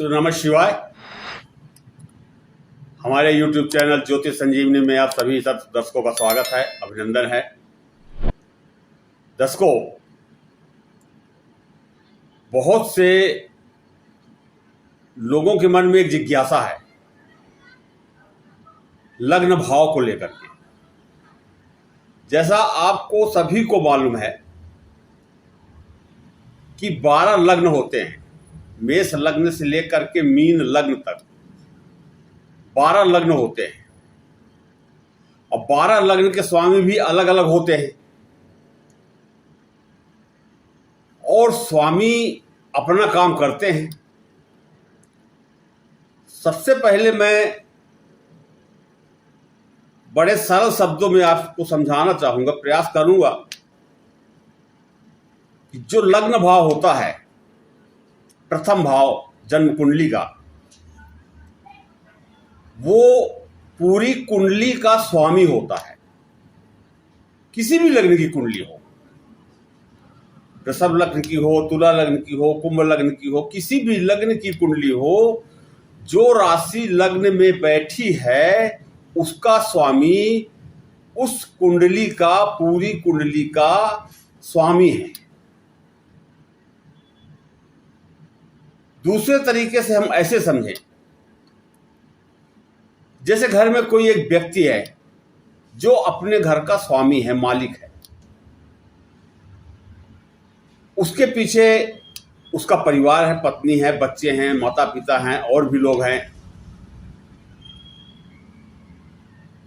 मित्रों नमः शिवाय। हमारे YouTube चैनल ज्योतिष संजीवनी में आप सभी दर्शकों का स्वागत है, अभिनंदन है। दर्शकों, बहुत से लोगों के मन में एक जिज्ञासा है लग्न भाव को लेकर के। जैसा आपको सभी को मालूम है कि 12 लग्न होते हैं, मेष लग्न से लेकर के मीन लग्न तक 12 लग्न होते हैं और 12 लग्न के स्वामी भी अलग अलग होते हैं और स्वामी अपना काम करते हैं। सबसे पहले मैं बड़े सरल शब्दों में आपको समझाना चाहूंगा, प्रयास करूंगा कि जो लग्न भाव होता है, प्रथम भाव जन्म कुंडली का, वो पूरी कुंडली का स्वामी होता है। किसी भी लग्न की कुंडली हो, वृषभ लग्न की हो, तुला लग्न की हो, कुंभ लग्न की हो, किसी भी लग्न की कुंडली हो, जो राशि लग्न में बैठी है उसका स्वामी उस कुंडली का, पूरी कुंडली का स्वामी है। दूसरे तरीके से हम ऐसे समझें, जैसे घर में कोई एक व्यक्ति है जो अपने घर का स्वामी है, मालिक है। उसके पीछे उसका परिवार है, पत्नी है, बच्चे हैं, माता पिता हैं और भी लोग हैं।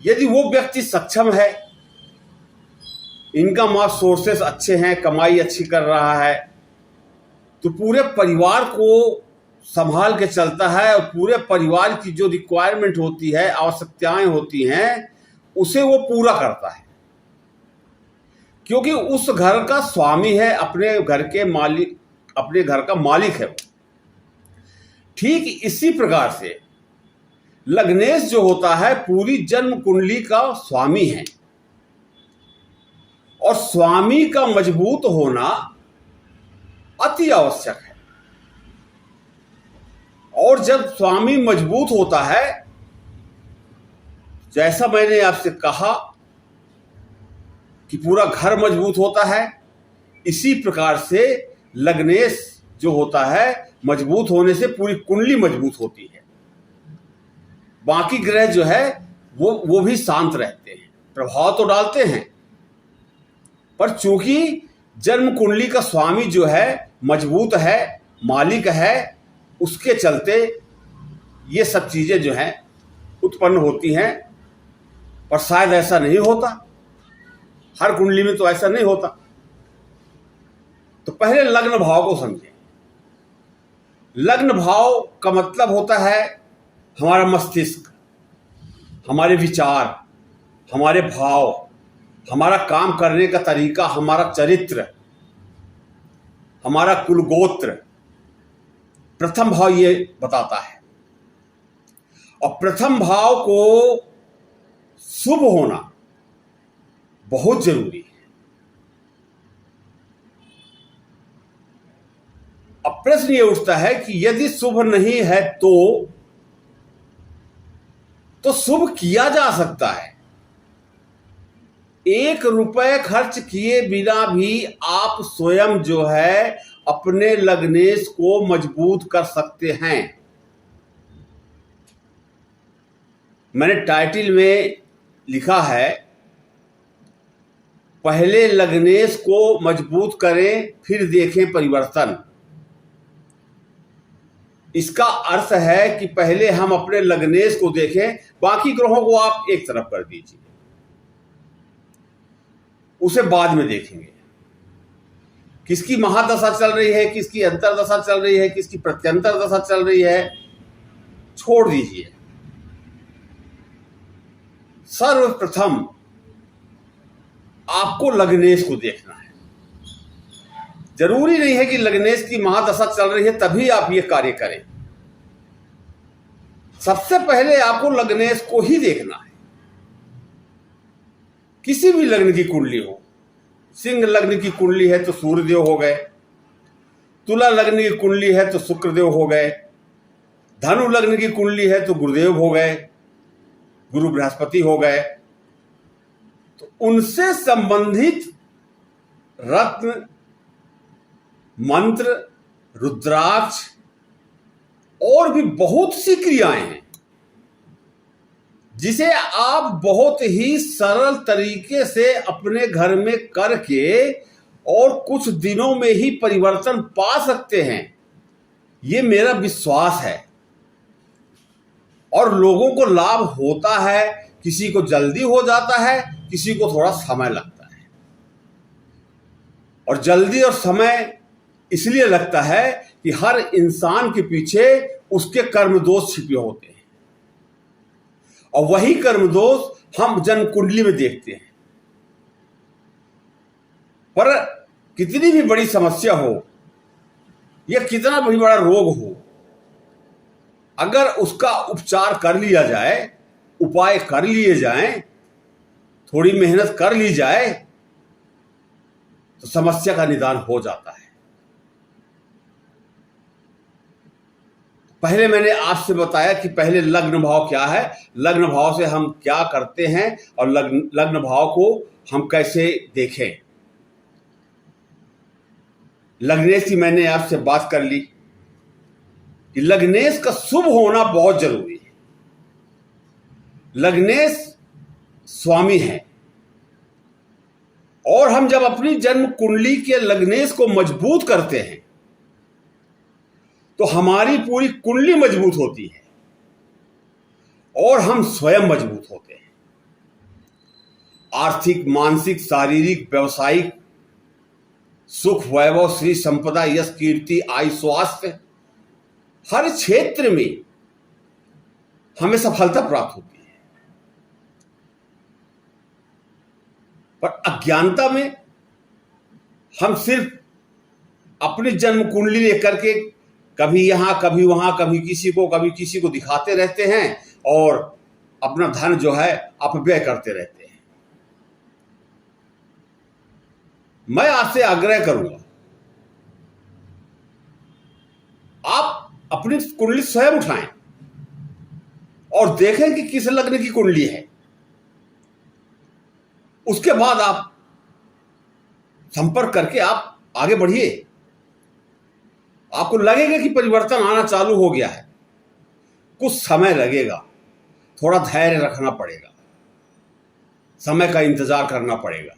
यदि वो व्यक्ति सक्षम है, इनकम ऑफ सोर्सेस अच्छे हैं, कमाई अच्छी कर रहा है, तो पूरे परिवार को संभाल के चलता है और पूरे परिवार की जो रिक्वायरमेंट होती है, आवश्यकताएं होती हैं, उसे वो पूरा करता है, क्योंकि उस घर का स्वामी है, अपने घर के मालिक, अपने घर का मालिक है। ठीक इसी प्रकार से लग्नेश जो होता है पूरी जन्म कुंडली का स्वामी है और स्वामी का मजबूत होना अति आवश्यक है। और जब स्वामी मजबूत होता है, जैसा मैंने आपसे कहा कि पूरा घर मजबूत होता है, इसी प्रकार से लग्नेश जो होता है मजबूत होने से पूरी कुंडली मजबूत होती है। बाकी ग्रह जो है वो भी शांत रहते हैं, प्रभाव तो डालते हैं, पर चूंकि जन्म कुंडली का स्वामी जो है मजबूत है, मालिक है, उसके चलते ये सब चीजें जो हैं उत्पन्न होती हैं। पर शायद ऐसा नहीं होता, हर कुंडली में तो ऐसा नहीं होता। तो पहले लग्न भाव को समझें। लग्न भाव का मतलब होता है हमारा मस्तिष्क, हमारे विचार, हमारे भाव, हमारा काम करने का तरीका, हमारा चरित्र, हमारा कुलगोत्र। प्रथम भाव ये बताता है और प्रथम भाव को शुभ होना बहुत जरूरी है। अब प्रश्न ये उठता है कि यदि शुभ नहीं है तो शुभ किया जा सकता है। 1 रुपए खर्च किए बिना भी आप स्वयं जो है अपने लग्नेश को मजबूत कर सकते हैं। मैंने टाइटल में लिखा है, पहले लग्नेश को मजबूत करें फिर देखें परिवर्तन। इसका अर्थ है कि पहले हम अपने लग्नेश को देखें, बाकी ग्रहों को आप एक तरफ कर दीजिए, उसे बाद में देखेंगे। किसकी महादशा चल रही है, किसकी अंतरदशा चल रही है, किसकी प्रत्यंतर दशा चल रही है, छोड़ दीजिए। सर्वप्रथम आपको लग्नेश को देखना है। जरूरी नहीं है कि लग्नेश की महादशा चल रही है तभी आप ये कार्य करें। सबसे पहले आपको लग्नेश को ही देखना है। किसी भी लग्न की कुंडली हो, सिंह लग्न की कुंडली है तो सूर्यदेव हो गए, तुला लग्न की कुंडली है तो शुक्रदेव हो गए, धनु लग्न की कुंडली है तो गुरुदेव हो गए, गुरु बृहस्पति हो गए। तो उनसे संबंधित रत्न, मंत्र, रुद्राक्ष और भी बहुत सी क्रियाएं हैं जिसे आप बहुत ही सरल तरीके से अपने घर में करके और कुछ दिनों में ही परिवर्तन पा सकते हैं। ये मेरा विश्वास है और लोगों को लाभ होता है। किसी को जल्दी हो जाता है, किसी को थोड़ा समय लगता है। और जल्दी और समय इसलिए लगता है कि हर इंसान के पीछे उसके कर्म दोष छिपे होते हैं और वही कर्म दोष हम जन्म कुंडली में देखते हैं। पर कितनी भी बड़ी समस्या हो या कितना भी बड़ा रोग हो, अगर उसका उपचार कर लिया जाए, उपाय कर लिए जाएं, थोड़ी मेहनत कर ली जाए तो समस्या का निदान हो जाता है। पहले मैंने आपसे बताया कि पहले लग्न भाव क्या है, लग्न भाव से हम क्या करते हैं और लग्न भाव को हम कैसे देखें। लग्नेश की मैंने आपसे बात कर ली कि लग्नेश का शुभ होना बहुत जरूरी है। लग्नेश स्वामी है और हम जब अपनी जन्म कुंडली के लग्नेश को मजबूत करते हैं तो हमारी पूरी कुंडली मजबूत होती है और हम स्वयं मजबूत होते हैं। आर्थिक, मानसिक, शारीरिक, व्यवसायिक, सुख, वैभव, श्री संपदा, यश, कीर्ति, आयु, स्वास्थ्य, हर क्षेत्र में हमें सफलता प्राप्त होती है। पर अज्ञानता में हम सिर्फ अपनी जन्म कुंडली लेकर के कभी यहां कभी वहां, कभी किसी को दिखाते रहते हैं और अपना धन जो है अपव्यय करते रहते हैं। मैं आपसे आग्रह करूंगा, आप अपनी कुंडली स्वयं उठाएं और देखें कि किस लग्न की कुंडली है। उसके बाद आप संपर्क करके आप आगे बढ़िए। आपको लगेगा कि परिवर्तन आना चालू हो गया है। कुछ समय लगेगा, थोड़ा धैर्य रखना पड़ेगा, समय का इंतजार करना पड़ेगा।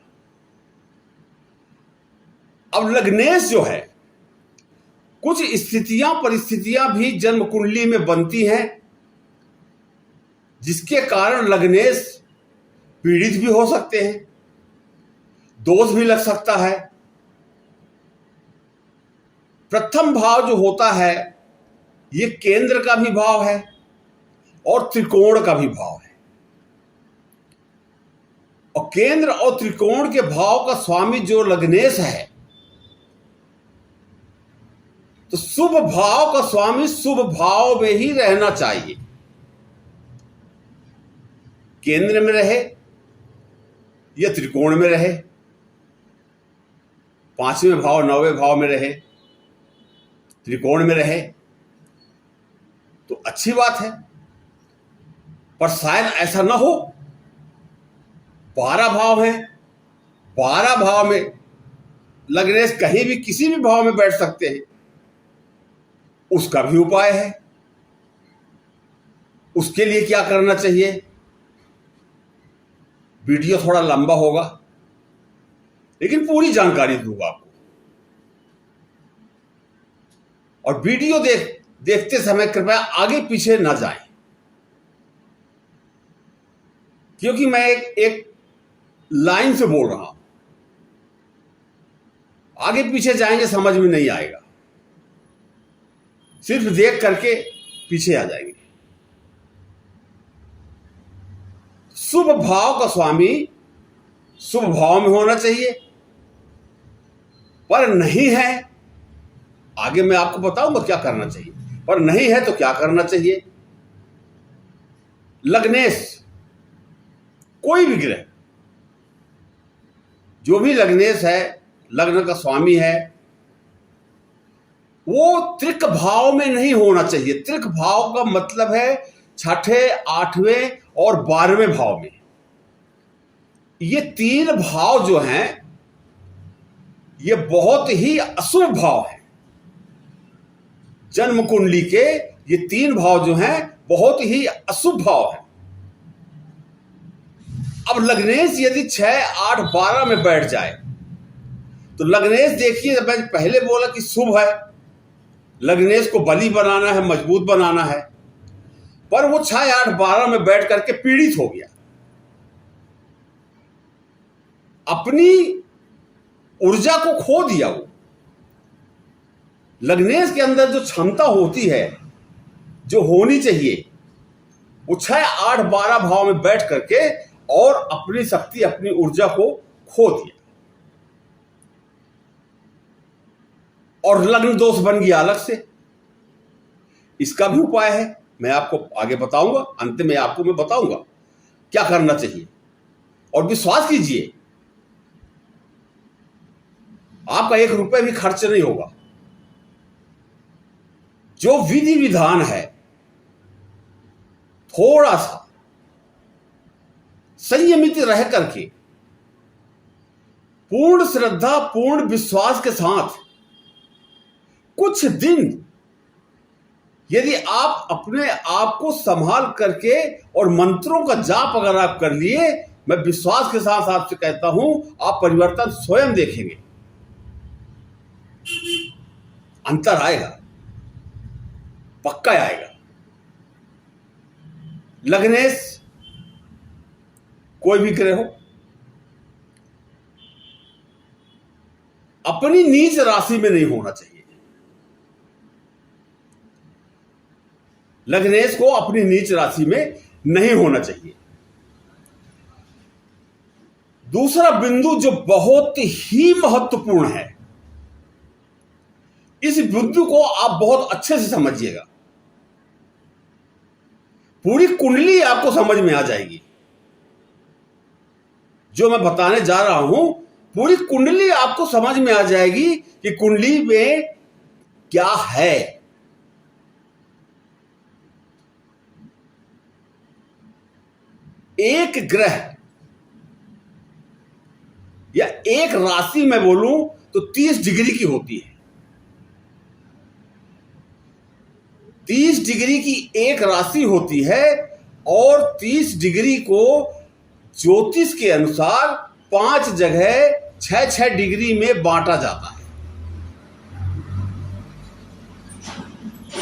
अब लग्नेश जो है, कुछ स्थितियां, परिस्थितियां भी जन्म कुंडली में बनती हैं जिसके कारण लग्नेश पीड़ित भी हो सकते हैं, दोष भी लग सकता है। प्रथम भाव जो होता है ये केंद्र का भी भाव है और त्रिकोण का भी भाव है। और केंद्र और त्रिकोण के भाव का स्वामी जो लग्नेश है, तो शुभ भाव का स्वामी शुभ भाव में ही रहना चाहिए। केंद्र में रहे या त्रिकोण में रहे, 5वें भाव 9वें भाव में रहे, त्रिकोण में रहे तो अच्छी बात है। पर शायद ऐसा ना हो, 12 भाव हैं, 12 भाव में लग्नेश कहीं भी किसी भी भाव में बैठ सकते हैं। उसका भी उपाय है। उसके लिए क्या करना चाहिए? वीडियो थोड़ा लंबा होगा लेकिन पूरी जानकारी दूंगा आपको। और वीडियो देखते समय कृपया आगे पीछे ना जाएं, क्योंकि मैं एक लाइन से बोल रहा हूं। आगे पीछे जाएंगे समझ में नहीं आएगा, सिर्फ देख करके पीछे आ जाएंगे। शुभ भाव का स्वामी शुभ भाव में होना चाहिए, पर नहीं है, आगे मैं आपको बताऊंगा क्या करना चाहिए। पर नहीं है तो क्या करना चाहिए? लग्नेश, कोई भी ग्रह, जो भी लग्नेश है, लग्न का स्वामी है, वो त्रिक भाव में नहीं होना चाहिए। त्रिक भाव का मतलब है छठे, आठवें और 12वें भाव में। ये तीन भाव जो हैं ये बहुत ही अशुभ भाव है। जन्म कुंडली के ये तीन भाव जो हैं बहुत ही अशुभ भाव है। अब लग्नेश यदि 6, 8, 12 में बैठ जाए तो लग्नेश देखिए, मैं पहले बोला कि शुभ है, लग्नेश को बली बनाना है, मजबूत बनाना है, पर वो 6, 8, 12 में बैठ करके पीड़ित हो गया। अपनी ऊर्जा को खो दिया। वो लग्नेश के अंदर जो क्षमता होती है, जो होनी चाहिए, वो 6, 8, 12 भाव में बैठ करके और अपनी शक्ति, अपनी ऊर्जा को खो दिया और लग्न दोष बन गया अलग से। इसका भी उपाय है, मैं आपको आगे बताऊंगा, अंत में आपको मैं बताऊंगा क्या करना चाहिए। और विश्वास कीजिए, आपका 1 रुपए भी खर्च नहीं होगा। जो विधि विधान है, थोड़ा सा संयमित रह करके, पूर्ण श्रद्धा, पूर्ण विश्वास के साथ कुछ दिन यदि आप अपने आप को संभाल करके और मंत्रों का जाप अगर आप कर लिए, मैं विश्वास के साथ आपसे कहता हूं, आप परिवर्तन स्वयं देखेंगे। अंतर आएगा, पक्का आएगा। लग्नेश कोई भी ग्रह हो, अपनी नीच राशि में नहीं होना चाहिए। लग्नेश को अपनी नीच राशि में नहीं होना चाहिए। दूसरा बिंदु जो बहुत ही महत्वपूर्ण है, इस बिंदु को आप बहुत अच्छे से समझिएगा। पूरी कुंडली आपको समझ में आ जाएगी। जो मैं बताने जा रहा हूं, पूरी कुंडली आपको समझ में आ जाएगी कि कुंडली में क्या है। एक ग्रह या एक राशि में बोलूं तो 30 डिग्री की होती है। 30 डिग्री की एक राशि होती है और 30 डिग्री को ज्योतिष के अनुसार 5 जगह 6-6 डिग्री में बांटा जाता है।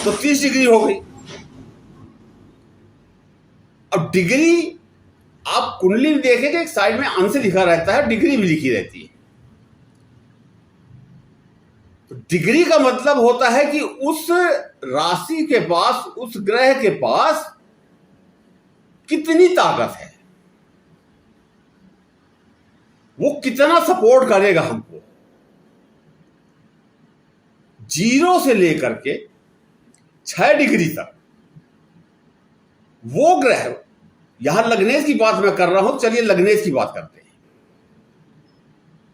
तो 30 डिग्री हो गई। अब डिग्री आप कुंडली में देखेंगे, एक साइड में अंश लिखा रहता है, डिग्री भी लिखी रहती है। तो डिग्री का मतलब होता है कि उस राशि के पास, उस ग्रह के पास कितनी ताकत है, वो कितना सपोर्ट करेगा हमको। 0 से लेकर के 6 डिग्री तक वो ग्रह, यहां लग्नेश की बात मैं कर रहा हूं, चलिए लग्नेश की बात करते हैं।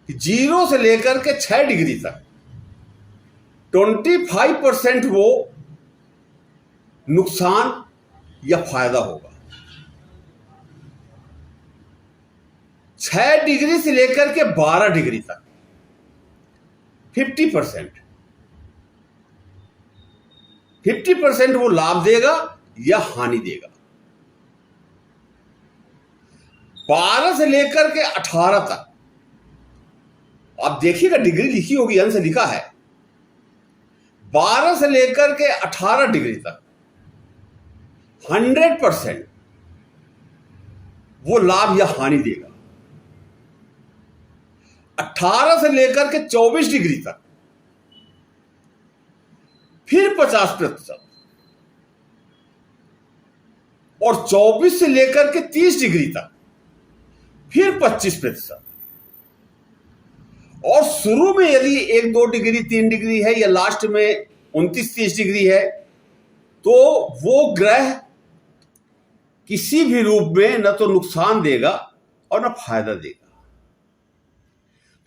0 से लेकर के 6 डिग्री तक 25% वो नुकसान या फायदा होगा। 6 डिग्री से लेकर के 12 डिग्री तक 50% वो लाभ देगा या हानि देगा। 12 से लेकर के 18 तक आप देखिएगा, डिग्री लिखी होगी, अंश लिखा है। 12 से लेकर के 18 डिग्री तक 100% वो लाभ या हानि देगा। 18 से लेकर के 24 डिग्री तक फिर 50%, और 24 से लेकर के 30 डिग्री तक फिर 25%, और शुरू में यदि 1-2 डिग्री 3 डिग्री है या लास्ट में 29-30 डिग्री है, तो वो ग्रह किसी भी रूप में न तो नुकसान देगा और न फायदा देगा।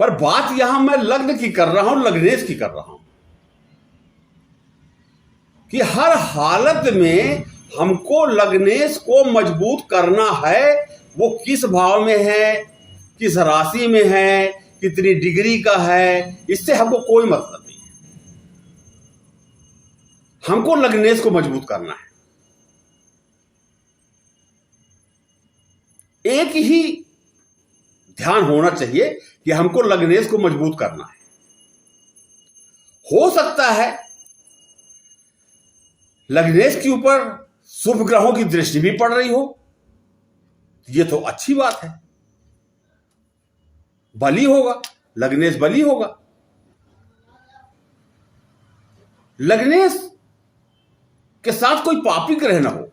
पर बात यहां मैं लग्न की कर रहा हूं, लग्नेश की कर रहा हूं। कि हर हालत में हमको लग्नेश को मजबूत करना है। वो किस भाव में है, किस राशि में है, कितनी डिग्री का है, इससे हमको कोई मतलब नहीं है। हमको लग्नेश को मजबूत करना है। एक ही ध्यान होना चाहिए कि हमको लग्नेश को मजबूत करना है। हो सकता है लग्नेश के ऊपर शुभ ग्रहों की दृष्टि भी पड़ रही हो, ये तो अच्छी बात है। बली होगा, लग्नेश बली होगा। लग्नेश के साथ कोई पापी ग्रह ना हो,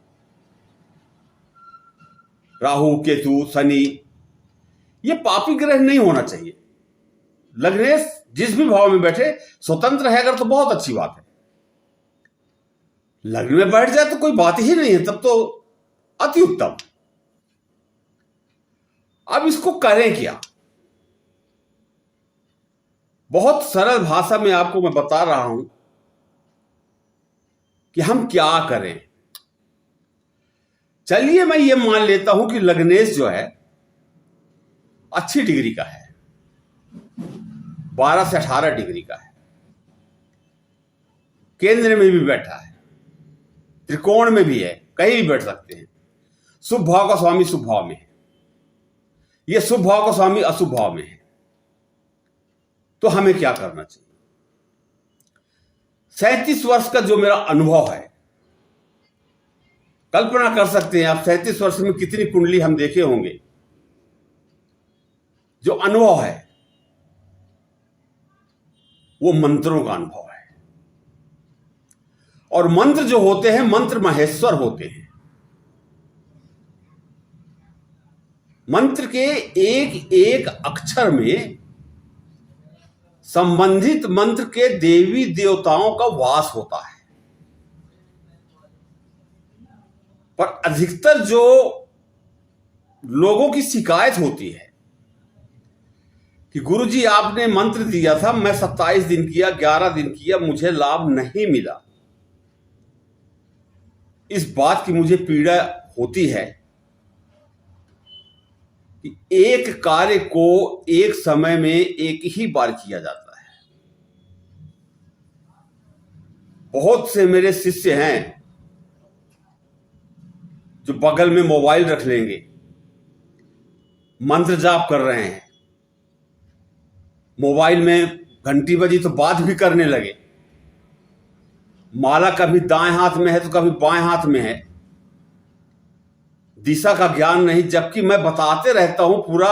राहु, केतु, शनि, ये पापी ग्रह नहीं होना चाहिए। लग्नेश जिस भी भाव में बैठे स्वतंत्र है अगर, तो बहुत अच्छी बात है। लग्न में बैठ जाए तो कोई बात ही नहीं है, तब तो अति उत्तम। अब इसको करें क्या? बहुत सरल भाषा में आपको मैं बता रहा हूं कि हम क्या करें। चलिए मैं ये मान लेता हूं कि लग्नेश जो है अच्छी डिग्री का है, 12 से 18 डिग्री का है, केंद्र में भी बैठा है, त्रिकोण में भी है, कहीं भी बैठ सकते हैं। शुभ भाव का स्वामी शुभ भाव में है, यह शुभ भाव का स्वामी अशुभ भाव में है। तो हमें क्या करना चाहिए? 37 वर्ष का जो मेरा अनुभव है, कल्पना कर सकते हैं आप 37 वर्ष में कितनी कुंडली हम देखे होंगे। जो अनुभव है वो मंत्रों का अनुभव है, और मंत्र जो होते हैं मंत्र महेश्वर होते हैं। मंत्र के एक एक अक्षर में संबंधित मंत्र के देवी देवताओं का वास होता है। पर अधिकतर जो लोगों की शिकायत होती है कि गुरुजी आपने मंत्र दिया था, मैं 27 दिन किया, 11 दिन किया, मुझे लाभ नहीं मिला। इस बात की मुझे पीड़ा होती है कि एक कार्य को एक समय में एक ही बार किया जाता है। बहुत से मेरे शिष्य हैं जो बगल में मोबाइल रख लेंगे, मंत्र जाप कर रहे हैं, मोबाइल में घंटी बजी तो बात भी करने लगे। माला कभी दाएं हाथ में है तो कभी बाएं हाथ में है, दिशा का ज्ञान नहीं। जबकि मैं बताते रहता हूं, पूरा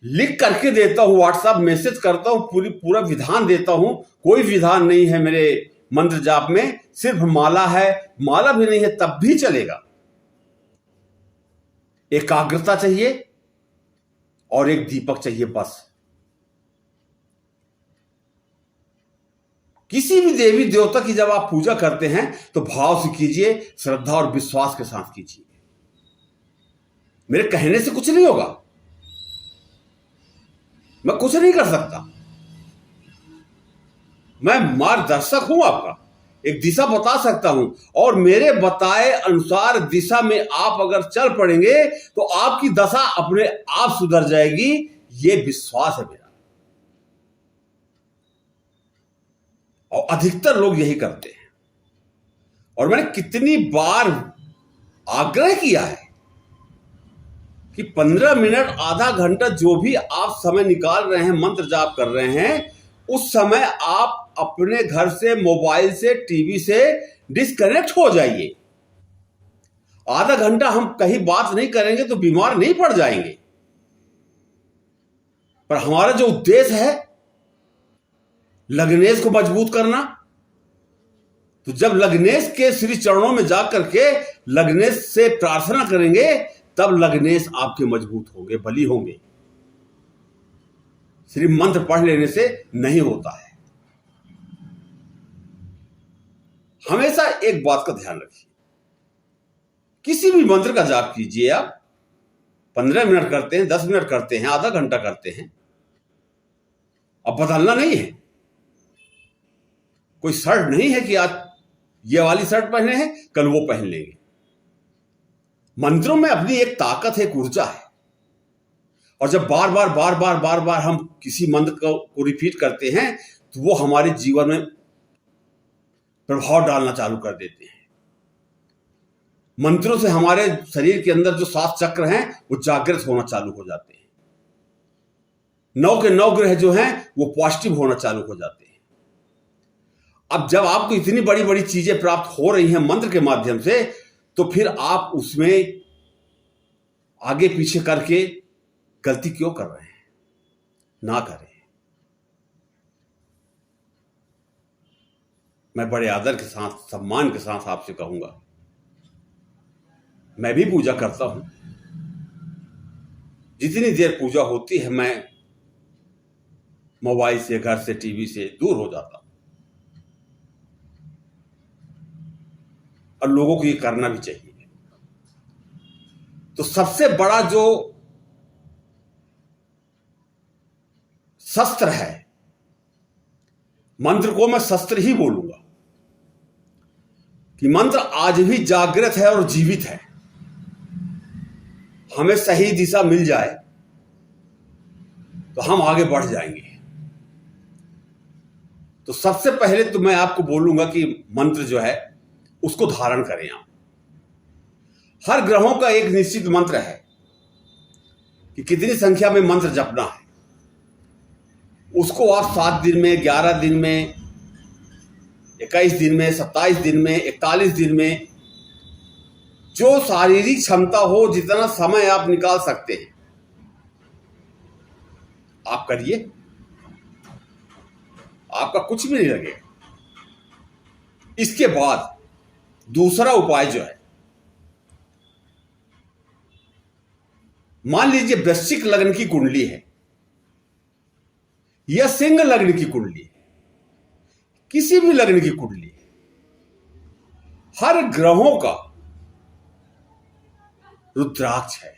लिख करके देता हूं, व्हाट्सएप मैसेज करता हूं, पूरा विधान देता हूं। कोई विधान नहीं है मेरे मंत्र जाप में, सिर्फ माला है। माला भी नहीं है तब भी चलेगा। एकाग्रता चाहिए और एक दीपक चाहिए, बस। किसी भी देवी देवता की जब आप पूजा करते हैं तो भाव से कीजिए, श्रद्धा और विश्वास के साथ कीजिए। मेरे कहने से कुछ नहीं होगा, मैं कुछ नहीं कर सकता। मैं मार्गदर्शक हूं आपका, एक दिशा बता सकता हूं, और मेरे बताए अनुसार दिशा में आप अगर चल पड़ेंगे तो आपकी दशा अपने आप सुधर जाएगी। ये विश्वास है मेरा, और अधिकतर लोग यही करते हैं। और मैंने कितनी बार आग्रह किया है कि 15 मिनट, आधा घंटा, जो भी आप समय निकाल रहे हैं, मंत्र जाप कर रहे हैं, उस समय आप अपने घर से, मोबाइल से, टीवी से डिस्कनेक्ट हो जाइए। आधा घंटा हम कहीं बात नहीं करेंगे तो बीमार नहीं पड़ जाएंगे। पर हमारा जो उद्देश्य है लग्नेश को मजबूत करना, तो जब लग्नेश के श्री चरणों में जाकर के लग्नेश से प्रार्थना करेंगे, तब लग्नेश आपके मजबूत होंगे, बली होंगे। सिर्फ मंत्र पढ़ लेने से नहीं होता है। हमेशा एक बात का ध्यान रखिए, किसी भी मंत्र का जाप कीजिए आप, 15 मिनट करते हैं, 10 मिनट करते हैं, आधा घंटा करते हैं, अब बदलना नहीं है। कोई शर्त नहीं है कि आज ये वाली शर्ट पहने हैं, कल वो पहन लेंगे। मंत्रों में अपनी एक ताकत है, एक ऊर्जा है, और जब बार बार हम किसी मंत्र को रिपीट करते हैं तो वो हमारे जीवन में प्रभाव डालना चालू कर देते हैं। मंत्रों से हमारे शरीर के अंदर जो 7 चक्र हैं वो जागृत होना चालू हो जाते हैं। 9 के 9 ग्रह जो हैं वो पॉजिटिव होना चालू हो जाते हैं। अब जब आपको इतनी बड़ी बड़ी चीजें प्राप्त हो रही हैं मंत्र के माध्यम से, तो फिर आप उसमें आगे पीछे करके गलती क्यों कर रहे हैं? ना करें। मैं बड़े आदर के साथ, सम्मान के साथ आपसे कहूंगा, मैं भी पूजा करता हूं। जितनी देर पूजा होती है मैं मोबाइल से, घर से, टीवी से दूर हो जाता हूं, और लोगों को ये करना भी चाहिए। तो सबसे बड़ा जो शस्त्र है, मंत्र को मैं शस्त्र ही बोलूंगा, कि मंत्र आज भी जागृत है और जीवित है। हमें सही दिशा मिल जाए तो हम आगे बढ़ जाएंगे। तो सबसे पहले तो मैं आपको बोलूंगा कि मंत्र जो है उसको धारण करें आप। हर ग्रहों का एक निश्चित मंत्र है कि कितनी संख्या में मंत्र जपना है। उसको आप 7 दिन में, 11 दिन में, 21 दिन में, 27 दिन में, 41 दिन में, जो शारीरिक क्षमता हो, जितना समय आप निकाल सकते हैं आप करिए। आपका कुछ भी नहीं लगेगा। इसके बाद दूसरा उपाय जो है, मान लीजिए वृश्चिक लग्न की कुंडली है या सिंह लग्न की कुंडली है, किसी भी लग्न की कुंडली है, हर ग्रहों का रुद्राक्ष है।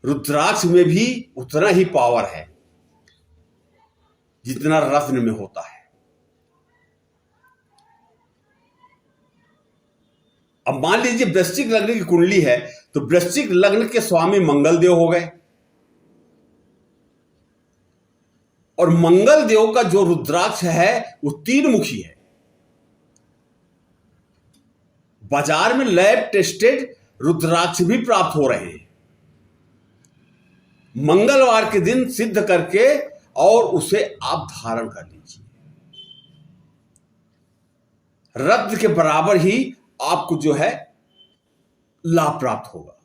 रुद्राक्ष में भी उतना ही पावर है जितना रत्न में होता है। अब मान लीजिए वृश्चिक लग्न की कुंडली है, तो वृश्चिक लग्न के स्वामी मंगल देव हो गए, और मंगल देव का जो रुद्राक्ष है वो 3 मुखी है। बाजार में लैब टेस्टेड रुद्राक्ष भी प्राप्त हो रहे हैं। मंगलवार के दिन सिद्ध करके और उसे आप धारण कर लीजिए। रत्न के बराबर ही आपको जो है लाभ प्राप्त होगा।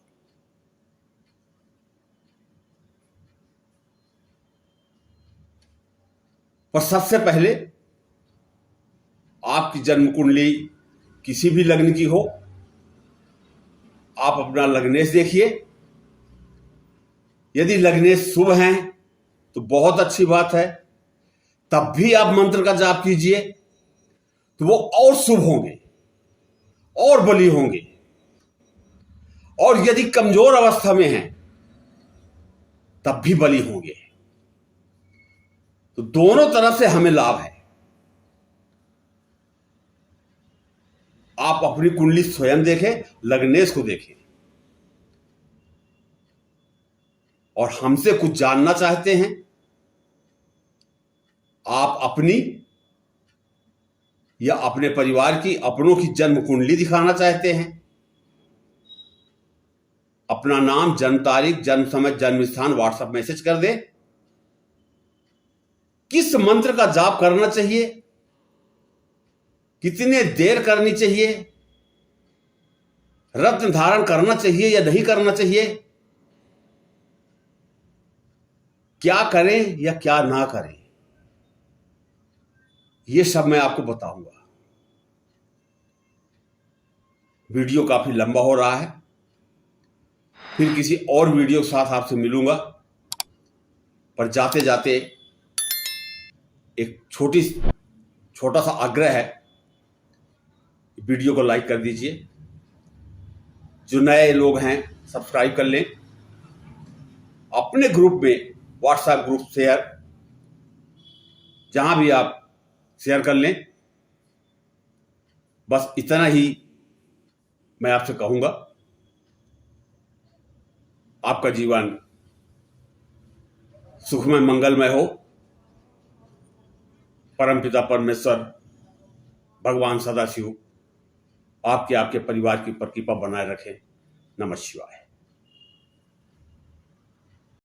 पर सबसे पहले आपकी जन्म कुंडली किसी भी लग्न की हो, आप अपना लग्नेश देखिए। यदि लग्नेश शुभ हैं तो बहुत अच्छी बात है, तब भी आप मंत्र का जाप कीजिए तो वो और शुभ होंगे और बली होंगे। और यदि कमजोर अवस्था में हैं तब भी बली होंगे। तो दोनों तरफ से हमें लाभ है। आप अपनी कुंडली स्वयं देखें, लग्नेश को देखें, और हमसे कुछ जानना चाहते हैं, आप अपनी या अपने परिवार की, अपनों की जन्म कुंडली दिखाना चाहते हैं, अपना नाम, जन्म तारीख, जन्म समय, जन्म स्थान व्हाट्सएप मैसेज कर दें। किस मंत्र का जाप करना चाहिए, कितने देर करनी चाहिए, रत्न धारण करना चाहिए या नहीं करना चाहिए, क्या करें या क्या ना करें, यह सब मैं आपको बताऊंगा। वीडियो काफी लंबा हो रहा है, फिर किसी और वीडियो के साथ आपसे मिलूंगा। पर जाते जाते एक छोटा सा आग्रह है, वीडियो को लाइक कर दीजिए। जो नए लोग हैं सब्सक्राइब कर लें। अपने ग्रुप में, व्हाट्सएप ग्रुप शेयर, जहां भी आप शेयर कर लें। बस इतना ही मैं आपसे कहूंगा। आपका जीवन सुखमय मंगलमय हो। परमपिता परमेश्वर भगवान सदाशिव आपके परिवार की ऊपर कृपा बनाए रखें। नमः शिवाय।